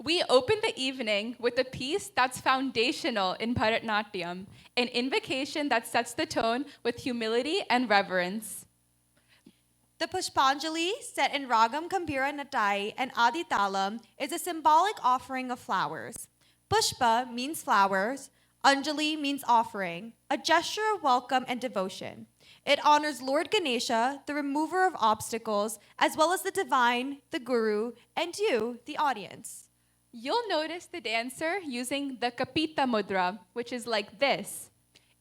We open the evening with a piece that's foundational in Bharatanatyam, an invocation that sets the tone with humility and reverence. The Pushpanjali, set in Ragam Gambhira Natai and Adi Talam, is a symbolic offering of flowers. Pushpa means flowers, Anjali means offering, a gesture of welcome and devotion. It honors Lord Ganesha, the remover of obstacles, as well as the divine, the guru, and you, the audience. You'll notice the dancer using the Kapita Mudra, which is like this.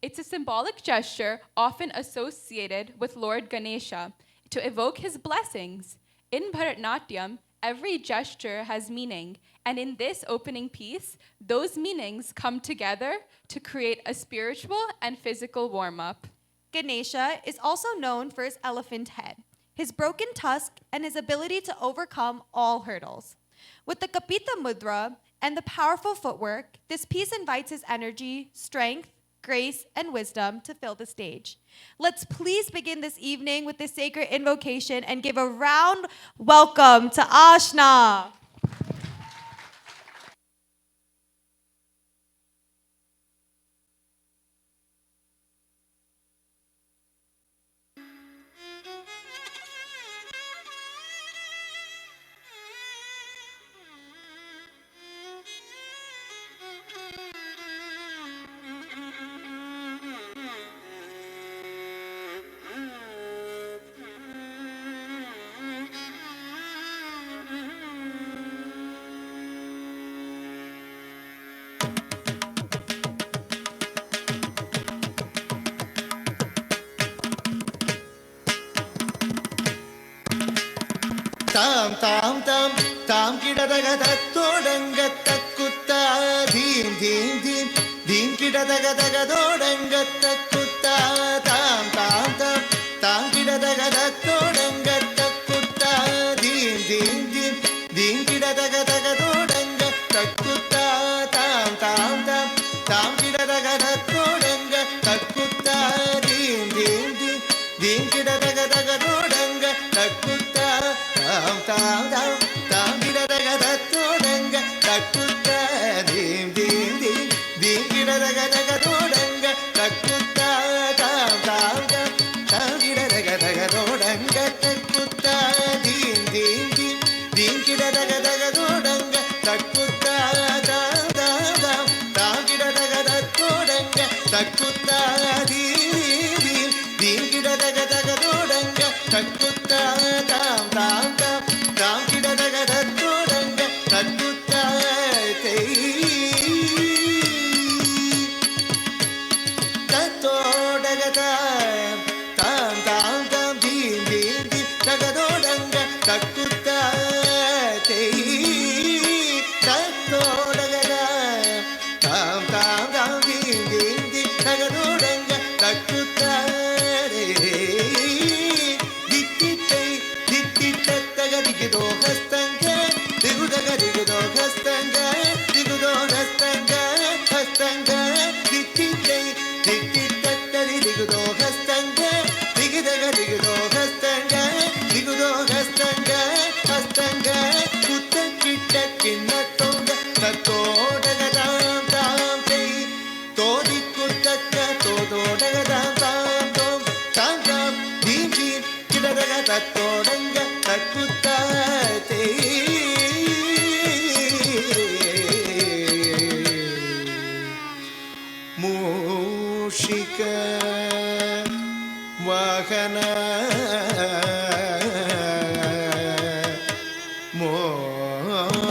It's a symbolic gesture often associated with Lord Ganesha to evoke his blessings. In Bharatanatyam, every gesture has meaning, and in this opening piece, those meanings come together to create a spiritual and physical warm-up. Ganesha is also known for his elephant head, his broken tusk, and his ability to overcome all hurdles. With the Kapita Mudra and the powerful footwork, this piece invites his energy, strength, grace, and wisdom to fill the stage. Let's please begin this evening with this sacred invocation and give a round welcome to Ashna. தாம் தாம் தாம் தாம் கிடதக தத்தோடங்க தக்குத்தா theme theme theme theme கிடதக தகதோடங்க தக்குத்தா தாம் தாம் தாம் தாம் கிடதக தத்தோடங்க தக்குத்தா theme theme theme theme கிடதக தகதோடங்க தக்குத்தா தாம் தாம் தாம் தாம் கிடதக தத்தோடங்க தக்குத்தா தீம் தீம் தீம் தீம் கிடதக தகதோடங்க தக்குத்தா தாம் தாம் தாம் தாம் கிடதக தத்தோடங்க தக்குத்தா தீம் தீம் தீம் தீம் கிடதக தகதோடங்க தக்குத்தா தாம் தாம் தாம் தாம் கிடதக தகதோடங்க தக்குத்தா தீம் தீம் தீம் தீம் கிடதக தகதோடங்க தக்குத்தா தாம் தாம் தாம் தாம் கிடதக தத்தோடங்க தக்குத்தா தீம் தீம் தீம் கிடதக தகதோடங்க தக்குத்தா தாம் தாம் தாம் தாம் கிடதக தத்தோடங்க தக்குத்தா தத்தோடக தாம் தாம் தாம் தாம் தீம் தீம் தீம் தகதோடங்க தக்குத்தா தத்தோடக தாம் தாம் தாம் தீம் தீம் தீம் தகதோடங்க தக்குத்தா தித்தித்தை தித்தித்தக திகுதோ ஹஸ்தங்க திகுதக திகுதோ ஹஸ்தங்க திகுதோ ஹஸ்தங்க ஹஸ்தங்க தித்தித்தை தித்தித்தரி திகுதோ ஹஸ்தங்க திகுதக திகுதோ ஹஸ்தங்க திகுதோ ஹஸ்தங்க ஹஸ்தங்க குத்த கிட்ட கிண்ணத்தோங்க தத்தோடக தாம் தாம் செய் தோதி குத்தக்க தோதோடக தாம் தாம் தோம் தாம் தாம் தீம் தீம் கிடதக தத்தோடங்க தக்குத்தா மூஷிக வாகன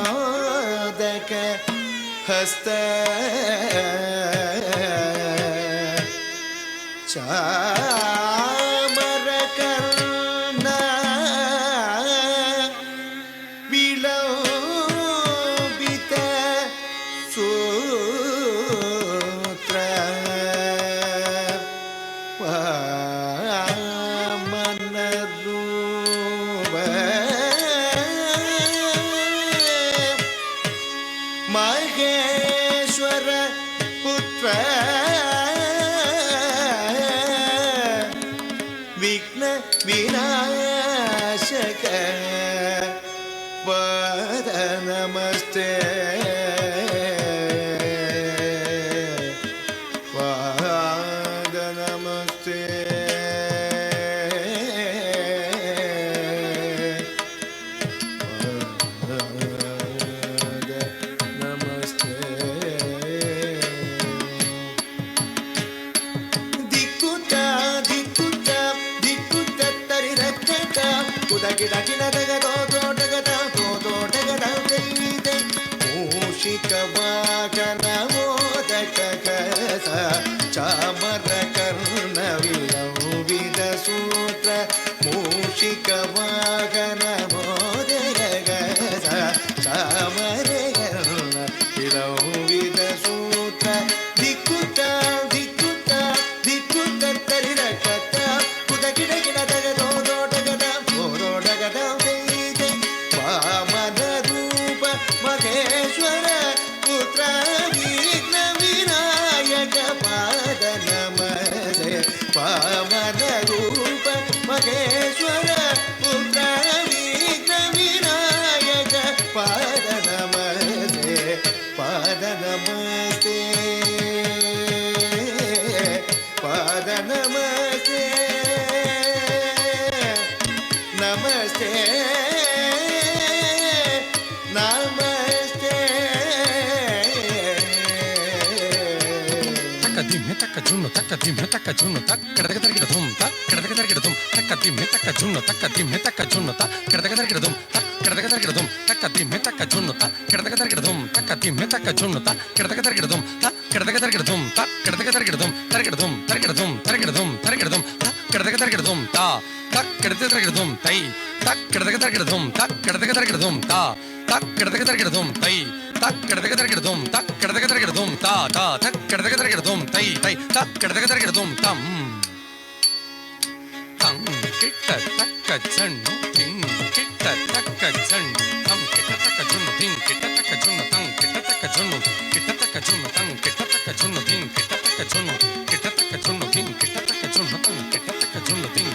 மோதக ஹஸ்த சாமரகர்ண விலோபித சூத்ர வாமனரூப மகேஸ்வர புத்ர விக்ன விநாசக பத நமஸ்தே ಪಾದ ನಮಸ್ತೆ ನಮಸ್ತೆ ದಿಕ್ಕುತ್ತ ದಿಕ್ಕುತ್ತ ದಿಕ್ಕುತ್ತ ತರಿರಕ್ಕಟ ಕುದಗಿಡಗಿನ ತಗದೋ ತೋಟಗದ ತೋಟಗದ ದೈವಿದೆ ಮೂಷಿಕ ವಾಗನ ಮೋದಕ ಕಸ ಚಾಮರ ಕರ್ಣ ವಿಲಂಬಿದ ಸೂತ್ರ ಮೂಷಿಕ ವಾಗನ ಮೋದಕ ಕಸ ಚಾಮರ ಕರ್ಣ ವಿಲಂಬಿದ ಸೂತ್ರ ದಿಕ್ಕುತ್ತ ದಿಕ್ಕುತ್ತ ದಿಕ್ಕುತ್ತ ತರಿರಕ್ಕಟ ಕುದಗಿಡಗಿನ ತಗದೋ ತೋಟಗದ ದೈವಿದೆ ವಾಮನ ರೂಪ ಮಹೇಶ್ವರ ಪುತ್ರ ವಿಘ್ನ ವಿನಾಯಕ ಪಾದ ನಮಸ್ತೆ ವಾಮನ ರೂಪ ಮಹೇಶ್ವರ ಪುತ್ರ ವಿಘ್ನ ವಿನಾಯಕ ಪಾದ ನಮಸ್ತೆ ಪಾದ ನಮಸ್ತೆ ಪಾದ ನಮಸ್ತೆ ನಮಸ್ತೆ ನಮಸ್ತೆ ತಕ್ಕ ದಿಮ್ಮೆ ತಕ್ಕ ಜುಣ್ಣು ತಕ್ಕ ದಿಮ್ಮೆ ತಕ್ಕ ಜುಣ್ಣು ತಕ್ಕ ಕೆಡದಗ ತರಗಿಡ ಧುಮ್ ತಕ್ಕ ಕೆಡದಗ ತರಗಿಡ ಧುಮ್ ತಕ್ಕ ದಿಮ್ಮೆ ತಕ್ಕ ಜುಣ್ಣು ತಕ್ಕ ದಿಮ್ಮೆ ತಕ್ಕ ಜುಣ್ಣು ತಕ್ಕ ಕೆಡದಗ ತರಗಿಡ ಧುಮ್ ತಕ್ಕ ಕೆಡದಗ ತರಗಿಡ ಧುಮ್ ತಕ್ಕ ದಿಮ್ಮೆ ತಕ್ಕ ಜುಣ್ಣು ತಕ್ಕ ಕೆಡದಗ ತರಗಿಡ ಧುಮ್ ತಕ್ಕ ದಿಮ್ಮೆ ತಕ್ಕ ಜುಣ್ಣು ತಕ್ಕ ಕೆಡದಗ ತರಗಿಡ ಧುಮ್ ತಕ್ಕ ಕೆಡದಗ ತರಗಿಡ ಧುಮ್ ತಕ್ಕ ಕೆಡದಗ ತರಗಿಡ ಧುಮ್ ತರಗಿಡ ಧುಮ್ ತರಗಿಡ ಧುಮ್ ತರಗಿಡ ಧುಮ್ ತರಗಿಡ ಧುಮ್ ತಕ್ಕ ಕೆಡದಗ ತರಗಿಡ ಧುಮ್ ತಾ ತಕ್ಕ ಕೆಡದಗ ತರಗಿಡ ಧುಮ್ ತೈ ತಕ್ಕ ಕೆಡದಗ ತರಗಿಡ ಧುಮ್ ತಕ್ಕ ಕೆಡದಗ ತರಗಿಡ ಧುಮ್ ತಾ ತಕ್ಕ ಕೆಡದಗ ತರಗಿಡ ಧುಮ್ ತೈ ತಕ್ಕ ಕೆಡದಗ ತರಗಿಡ ಧುಮ್ ತಕ್ಕ ಕೆಡದಗ ತರಗಿಡ ಧುಮ್ ತಾ ತಾ ತಕ್ಕ ಕೆಡದಗ ತರಗಿಡ ಧುಮ್ ತೈ ತೈ ತಕ್ಕ ಕೆಡದಗ ತರಗಿಡ ಧುಮ್ ತಂ ತಂ ಕಿಟ್ಟ ತಕ್ಕ ಜಣ್ಣು ತಿಂಗ್ ಕಿಟ್ಟ ತಕ್ಕ ಜಣ್ಣು ತಂ ಕಿಟ್ಟ ತಕ್ಕ ಜುಣ್ಣು ತಿಂಗ್ ಕಿಟ್ಟ ತಕ್ಕ ಜುಣ್ಣು ತಂ ಕಿಟ್ಟ ತಕ್ಕ ಜುಣ್ಣು ಕಿಟ್ಟ ತಕ್ಕ ಜುಣ್ಣು ತಂ ಕಿಟ್ಟ ತಕ್ಕ ಜುಣ್ಣು ತಿಂಗ್ ಕಿಟ್ಟ ತಕ್ಕ ಜುಣ್ಣು ಕಿಟ್ಟ ತಕ್ಕ ಜುಣ್ಣು ತಿಂಗ್ ಕಿಟ್ಟ ತಕ್ಕ ಜುಣ್ಣು ತಂ ಕಿಟ್ಟ ತಕ್ಕ ಜುಣ್ಣು ತಿಂಗ್